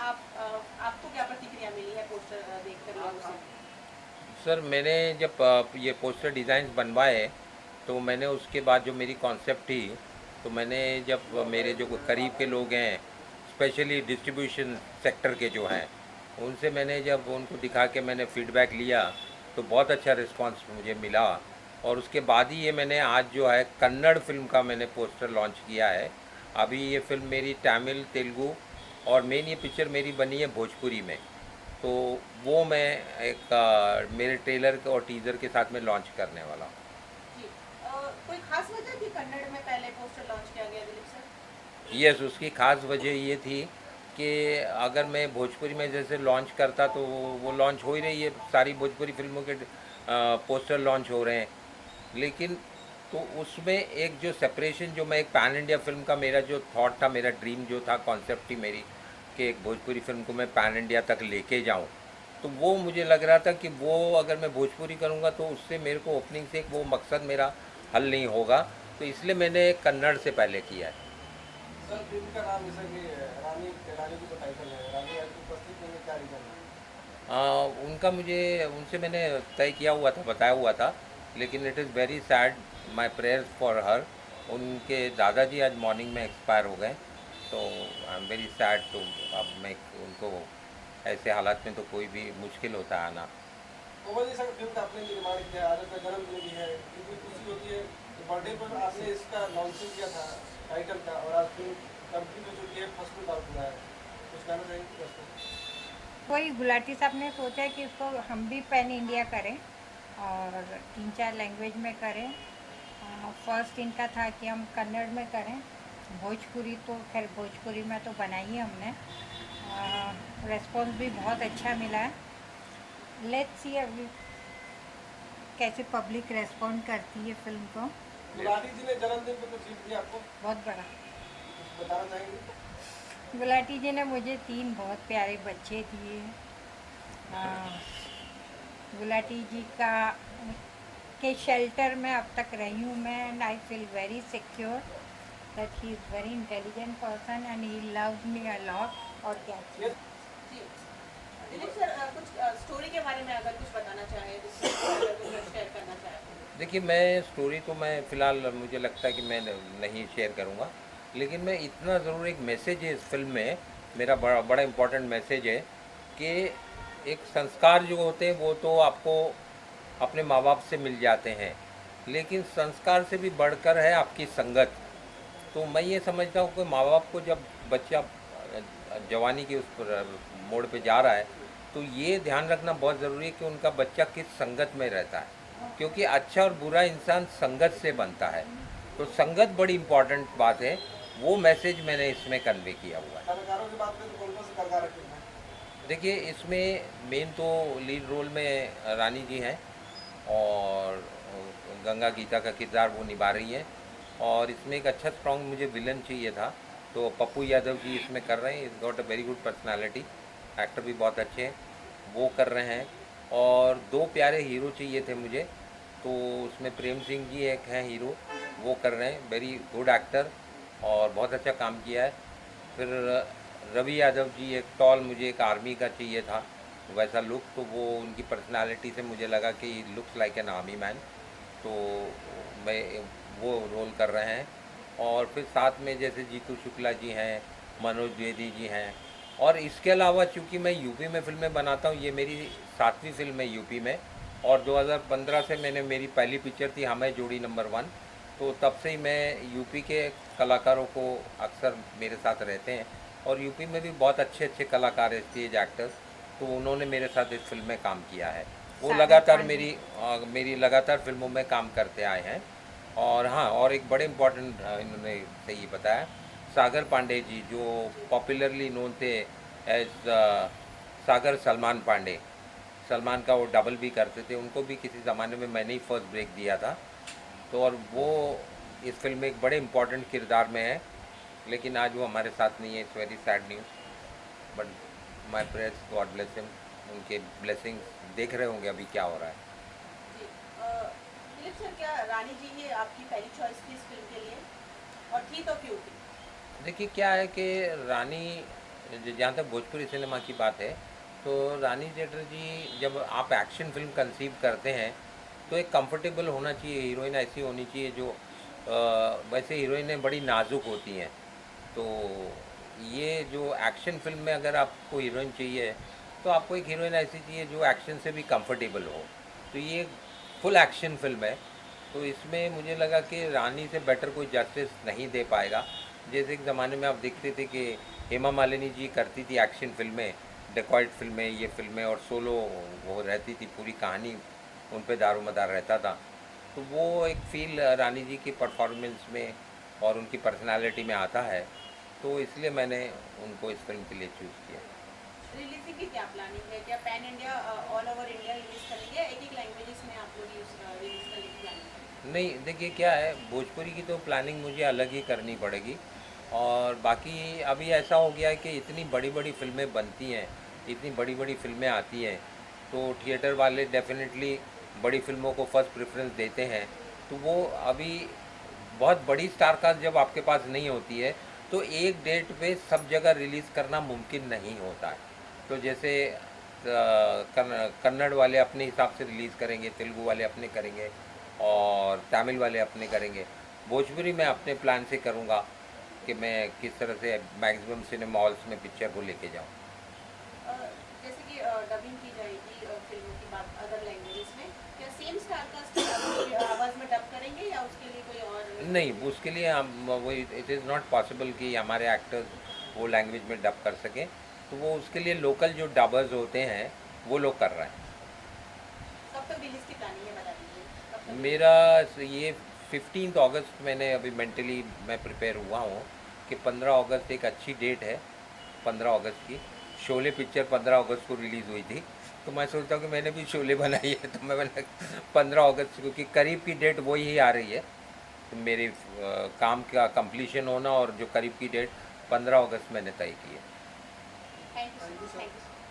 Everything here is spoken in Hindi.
आपको क्या प्रतिक्रिया मिली है पोस्टर देखकर लोगों से? सर मैंने जब ये पोस्टर डिज़ाइंस बनवाए तो मैंने उसके बाद जो मेरी कॉन्सेप्ट थी, तो मैंने जब मेरे जो करीब के लोग हैं, स्पेशली डिस्ट्रीब्यूशन सेक्टर के जो हैं, उनसे मैंने जब उनको दिखा के मैंने फीडबैक लिया तो बहुत अच्छा रिस्पांस मुझे मिला। और उसके बाद ही ये मैंने आज जो है कन्नड़ फिल्म का मैंने पोस्टर लॉन्च किया है। अभी ये फिल्म मेरी तमिल, तेलुगु और मेन ये पिक्चर मेरी बनी है भोजपुरी में। तो वो मैं एक मेरे ट्रेलर और टीज़र के साथ में लॉन्च करने वाला हूँ। जी। कोई खास वजह थी कन्नड़ में पहले पोस्टर लॉन्च किया गया दिलीप सर? यस, उसकी ख़ास वजह ये थी कि अगर मैं भोजपुरी में जैसे लॉन्च करता तो वो लॉन्च हो ही रही है, सारी भोजपुरी फिल्मों के पोस्टर लॉन्च हो रहे हैं। लेकिन तो उसमें एक जो सेपरेशन, जो मैं एक पैन इंडिया फिल्म का मेरा जो थॉट था, मेरा ड्रीम जो था, कॉन्सेप्ट थी मेरी कि एक भोजपुरी फिल्म को मैं पैन इंडिया तक लेके जाऊं, तो वो मुझे लग रहा था कि वो अगर मैं भोजपुरी करूंगा तो उससे मेरे को ओपनिंग से एक वो मकसद मेरा हल नहीं होगा। तो इसलिए मैंने कन्नड़ से पहले किया है। सर फिल्म का नाम जैसा कि रानी रानी की जो टाइटल है, रानी आज की उपस्थित में क्या रीजन है? उनका मुझे उनसे मैंने तय किया हुआ था, बताया हुआ था, लेकिन it is very sad, my prayers for her. उनके दादाजी आज मॉर्निंग में एक्सपायर हो गए, तो आई एम वेरी सैड। तो अब मैं उनको ऐसे हालात में तो कोई भी मुश्किल होता है आना। कोमल जी सर, फिल्म का आपने निर्माण किया, आज अपना जन्मदिन भी है, कितनी खुशी होती है कि बर्थडे पर आपने इसका लॉन्चिंग किया था टाइटल का, और आज फिल्म कंप्लीट हो चुकी है, फर्स्ट लुक आउट हुआ है, कुछ कहना चाहेंगे दोस्तों? वही गुलाटी साहब ने सोचा कि इसको हम भी पैन इंडिया करें और 3-4 लैंग्वेज में करें। फर्स्ट इनका था कि हम कन्नड़ में करें, भोजपुरी तो खैर भोजपुरी में तो बनाई है हमने। रिस्पॉन्स भी बहुत अच्छा मिला है। लेट्स सी अभी कैसे पब्लिक रेस्पॉन्ड करती है फिल्म को। गुलाटी जी ने जन्मदिन पर कुछ गिफ्ट दिया आपको, बहुत बड़ा। कुछ बताना चाहेंगे? गुलाटी जी ने मुझे 3 बहुत प्यारे बच्चे दिए। आ, गुलाटी जी का के शेल्टर में अब तक रही हूँ मैं, and I feel very secure that he is very intelligent person and he loves me a lot. और क्या चाहिए। जी। दिलीप सर, कुछ स्टोरी के बारे में अगर कुछ बताना चाहें, अगर कुछ शेयर करना चाहें तो। देखिए, मैं स्टोरी तो मैं फ़िलहाल मुझे लगता है कि मैं नहीं शेयर करूँगा, लेकिन मैं इतना ज़रूर, एक मैसेज है इस फिल्म में, मेरा बड़ा बड़ा इम्पोर्टेंट मैसेज है कि एक संस्कार जो होते हैं वो तो आपको अपने माँ बाप से मिल जाते हैं, लेकिन संस्कार से भी बढ़कर है आपकी संगत। तो मैं ये समझता हूँ कि माँ बाप को जब बच्चा जवानी की उस पर मोड़ पे जा रहा है, तो ये ध्यान रखना बहुत ज़रूरी है कि उनका बच्चा किस संगत में रहता है, क्योंकि अच्छा और बुरा इंसान संगत से बनता है। तो संगत बड़ी इम्पॉर्टेंट बात है, वो मैसेज मैंने इसमें कन्वे किया हुआ है। कलाकारों की बात करें तो कौन कौन से कलाकार रखे हैं? देखिए, इसमें मेन तो लीड रोल में रानी जी हैं, और गंगा गीता का किरदार वो निभा रही हैं। और इसमें एक अच्छा स्ट्रॉन्ग मुझे विलन चाहिए था, तो पप्पू यादव जी इसमें कर रहे हैं। Is got a very good personality, actor भी बहुत अच्छे हैं, वो कर रहे हैं। और 2 प्यारे हीरो चाहिए थे मुझे, तो उसमें प्रेम सिंह जी एक हैं हीरो, वो कर रहे हैं, वेरी गुड एक्टर और बहुत अच्छा काम किया है। फिर रवि यादव जी, एक टॉल, मुझे एक आर्मी का चाहिए था वैसा लुक, तो वो उनकी पर्सनालिटी से मुझे लगा कि looks like an army man, तो मैं वो रोल कर रहे हैं। और फिर साथ में जैसे जीतू शुक्ला जी हैं, मनोज द्विवेदी जी हैं। और इसके अलावा चूँकि मैं यूपी में फ़िल्में बनाता हूँ, ये मेरी 7वीं फिल्म है यूपी में, और 2015 से मैंने, मेरी पहली पिक्चर थी हमें जोड़ी नंबर 1, तो तब से ही मैं यूपी के कलाकारों को अक्सर मेरे साथ रहते हैं। और यूपी में भी बहुत अच्छे अच्छे कलाकार हैं, स्टेज एक्टर्स, तो उन्होंने मेरे साथ इस फिल्म में काम किया है। वो सागर लगातार पांडे। मेरी लगातार फिल्मों में काम करते आए हैं। और हाँ, और एक बड़े इम्पोर्टेंट इन्होंने सही बताया, सागर पांडे जी जो पॉपुलरली नोन थे एज सागर सलमान पांडे, सलमान का वो डबल भी करते थे, उनको भी किसी ज़माने में मैंने ही फर्स्ट ब्रेक दिया था। तो और वो इस फिल्म में एक बड़े इम्पोर्टेंट किरदार में है, लेकिन आज वो हमारे साथ नहीं है। It's very sad news, but my prayers, God bless him, उनके ब्लेसिंग्स देख रहे होंगे अभी क्या हो रहा है। जी। दिलीप सर, क्या रानी जी ही आपकी पहली चॉइस थी इस फिल्म के लिए, और थी तो क्यों थी? देखिए, क्या है कि रानी जहाँ तक भोजपुरी सिनेमा की बात है, तो रानी चटर्जी जब आप एक्शन फिल्म कंसीव करते हैं तो एक कंफर्टेबल होना चाहिए, हीरोइन ऐसी होनी चाहिए जो वैसे हीरोइनें बड़ी नाजुक होती हैं, तो ये जो एक्शन फिल्म में अगर आपको हीरोइन चाहिए तो आपको एक हीरोइन ऐसी चाहिए जो एक्शन से भी कंफर्टेबल हो। तो ये फुल एक्शन फिल्म है, तो इसमें मुझे लगा कि रानी से बेटर कोई जस्टिस नहीं दे पाएगा। जैसे एक ज़माने में आप देखते थे कि हेमा मालिनी जी करती थी एक्शन फिल्में, डेकॉइट फिल्में, ये फिल्में, और सोलो वो रहती थी, पूरी कहानी उन पे दारोमदार रहता था। तो वो एक फील रानी जी की परफॉर्मेंस में और उनकी पर्सनालिटी में आता है, तो इसलिए मैंने उनको इस फिल्म के लिए चूज़ किया। रिलीजिंग की क्या प्लानिंग है? क्या pan India all over India release करेंगे, एक एक लैंग्वेजेस में आप लोग रिलीज करने की प्लानिंग करेंगे? नहीं, देखिए क्या है, भोजपुरी की तो प्लानिंग मुझे अलग ही करनी पड़ेगी, और बाकी अभी ऐसा हो गया है कि इतनी बड़ी बड़ी फिल्में बनती हैं, इतनी बड़ी बड़ी फिल्में आती हैं, तो थिएटर वाले डेफिनेटली बड़ी फिल्मों को फर्स्ट प्रेफरेंस देते हैं। तो वो अभी बहुत बड़ी स्टार कास्ट जब आपके पास नहीं होती है तो एक डेट पे सब जगह रिलीज़ करना मुमकिन नहीं होता है। तो जैसे कन्नड़ वाले अपने हिसाब से रिलीज़ करेंगे, तेलुगु वाले अपने करेंगे, और तमिल वाले अपने करेंगे। भोजपुरी मैं अपने प्लान से करूँगा कि मैं किस तरह से मैक्सिमम सिनेमा हॉल्स में पिक्चर को लेके जाऊँ। जैसे कि डबिंग की जाएगी फिल्मों की बात अदर लैंग्वेजेस में, क्या सेम स्टार कास्ट आवाज़ में डब करेंगे या उसके लिए कोई और? नहीं, उसके लिए हम वो इट इज़ नॉट पॉसिबल कि हमारे एक्टर्स वो लैंग्वेज में डब कर सकें, तो वो उसके लिए लोकल जो डबर्स होते हैं वो लोग कर रहे हैं। कब तक रिलीज की प्लानिंग है, बता दीजिए कब तक? मेरा ये 15 अगस्त मैंने अभी मेंटली मैं प्रिपेयर हुआ हूँ कि 15 अगस्त एक अच्छी डेट है। 15 अगस्त की शोले पिक्चर 15 अगस्त को रिलीज़ हुई थी, तो मैं सोचता हूँ कि मैंने भी शोले बनाई है, तो मैंने 15 अगस्त, क्योंकि करीब की डेट वही ही आ रही है, तो मेरे काम का कंप्लीशन होना और जो करीब की डेट 15 अगस्त मैंने तय की है। Thank you so much.